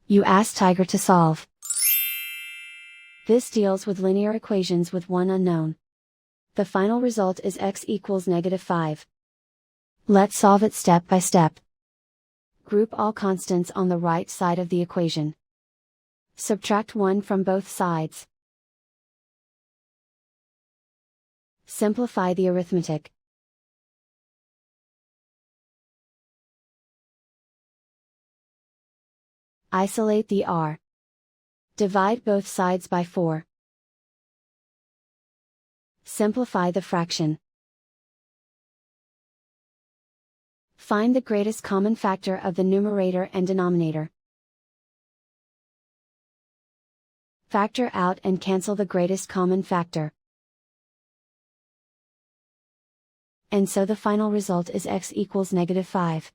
You ask Tiger to solve. This deals with linear equations with one unknown. The final result is x equals -5. Let's solve it step by step. Group all constants on the right side of the equation. Subtract 1 from both sides. Simplify the arithmetic. Isolate the r. Divide both sides by 4. Simplify the fraction. Find the greatest common factor of the numerator and denominator. Factor out and cancel the greatest common factor. And so the final result is x equals -5.